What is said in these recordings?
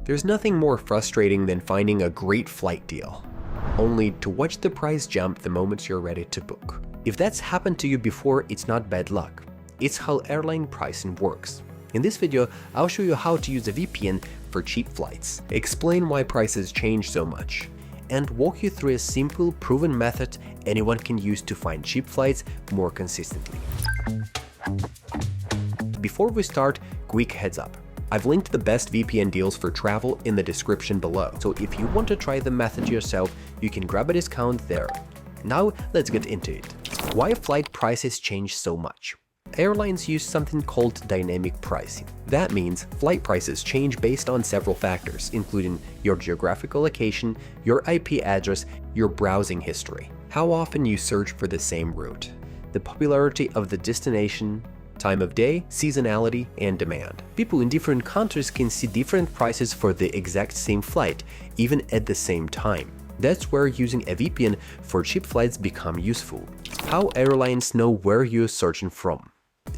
There's nothing more frustrating than finding a great flight deal, only to watch the price jump the moment you're ready to book. If that's happened to you before, it's not bad luck. It's how airline pricing works. In this video, I'll show you how to use a VPN for cheap flights, explain why prices change so much, and walk you through a simple, proven method anyone can use to find cheap flights more consistently. Before we start, quick heads up. I've linked the best VPN deals for travel in the description below, so if you want to try the method yourself, you can grab a discount there. Now let's get into it. Why flight prices change so much? Airlines use something called dynamic pricing. That means flight prices change based on several factors, including your geographical location, your IP address, your browsing history, how often you search for the same route, the popularity of the destination, time of day, seasonality, and demand. People in different countries can see different prices for the exact same flight, even at the same time. That's where using a VPN for cheap flights become useful. How airlines know where you're searching from.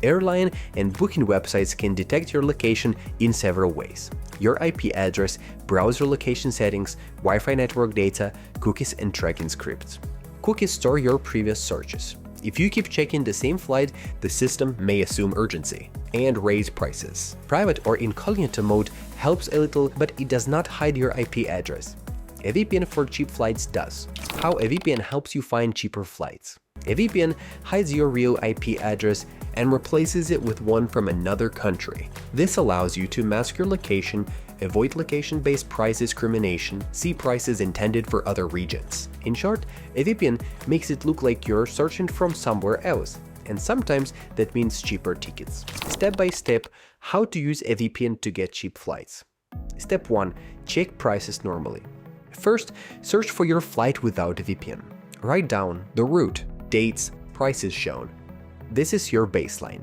Airline and booking websites can detect your location in several ways: your IP address, browser location settings, Wi-Fi network data, cookies, and tracking scripts. Cookies store your previous searches. If you keep checking the same flight, the system may assume urgency and raise prices. Private or incognito mode helps a little, but it does not hide your IP address. A VPN for cheap flights does. How a VPN helps you find cheaper flights. A VPN hides your real IP address and replaces it with one from another country. This allows you to mask your location, avoid location-based price discrimination, see prices intended for other regions. In short, a VPN makes it look like you're searching from somewhere else, and sometimes that means cheaper tickets. Step by step, how to use a VPN to get cheap flights. Step 1. Check prices normally. First, search for your flight without a VPN. Write down the route, dates, prices shown. This is your baseline.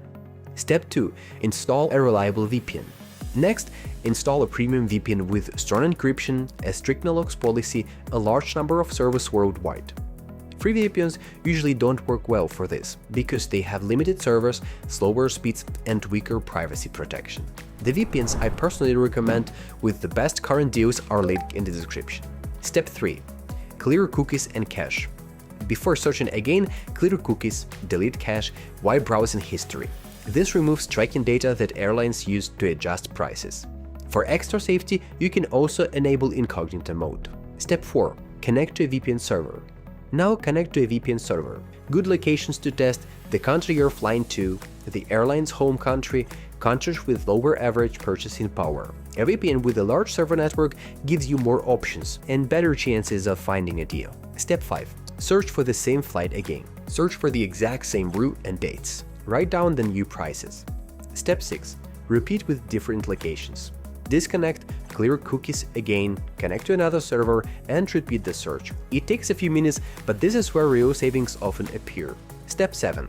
Step 2. Install a reliable VPN. Next, install a premium VPN with strong encryption, a strict no-logs policy, a large number of servers worldwide. Free VPNs usually don't work well for this, because they have limited servers, slower speeds, and weaker privacy protection. The VPNs I personally recommend with the best current deals are linked in the description. Step 3. Clear cookies and cache. Before searching again, clear cookies, delete cache, while browsing history. This removes tracking data that airlines use to adjust prices. For extra safety, you can also enable incognito mode. Step 4. Connect to a VPN server. Now connect to a VPN server. Good locations to test: the country you're flying to, the airline's home country, countries with lower average purchasing power. A VPN with a large server network gives you more options and better chances of finding a deal. Step 5. Search for the same flight again. Search for the exact same route and dates. Write down the new prices. Step 6. Repeat with different locations. Disconnect, clear cookies again, connect to another server, and repeat the search. It takes a few minutes, but this is where real savings often appear. Step 7.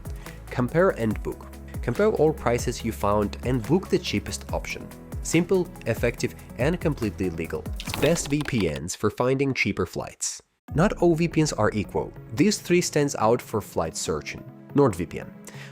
Compare and book. Compare all prices you found and book the cheapest option. Simple, effective, and completely legal. Best VPNs for finding cheaper flights. Not all VPNs are equal. These 3 stands out for flight searching. NordVPN.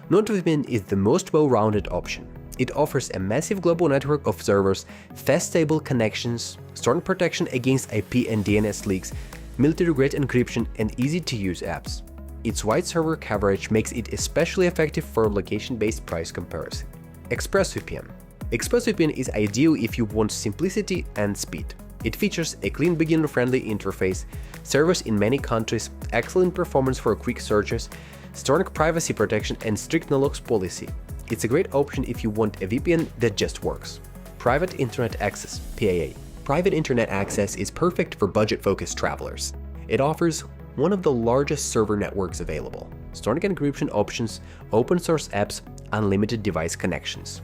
NordVPN is the most well-rounded option. It offers a massive global network of servers, fast stable connections, strong protection against IP and DNS leaks, military-grade encryption, and easy-to-use apps. Its wide server coverage makes it especially effective for location-based price comparison. ExpressVPN. ExpressVPN is ideal if you want simplicity and speed. It features a clean, beginner-friendly interface, servers in many countries, excellent performance for quick searches, strong privacy protection, and strict no-logs policy. It's a great option if you want a VPN that just works. Private Internet Access (PIA). Private internet access is perfect for budget-focused travelers. It offers one of the largest server networks available, strong encryption options, open-source apps, unlimited device connections.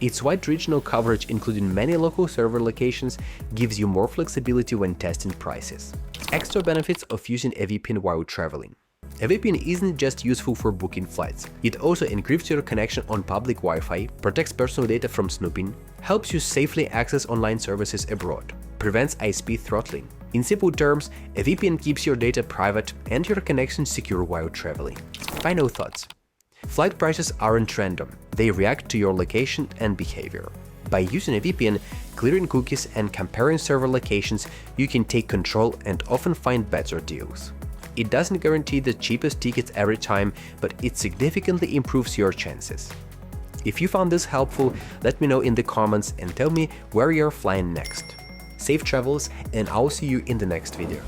Its wide regional coverage, including many local server locations, gives you more flexibility when testing prices. Extra benefits of using a VPN while traveling. A VPN isn't just useful for booking flights. It also encrypts your connection on public Wi-Fi, protects personal data from snooping, helps you safely access online services abroad, prevents ISP throttling. In simple terms, a VPN keeps your data private and your connection secure while traveling. Final thoughts. Flight prices aren't random. They react to your location and behavior. By using a VPN, Clearing cookies and comparing server locations, you can take control and often find better deals. It doesn't guarantee the cheapest tickets every time, but it significantly improves your chances. If you found this helpful, let me know in the comments and tell me where you're flying next. Safe travels, and I'll see you in the next video.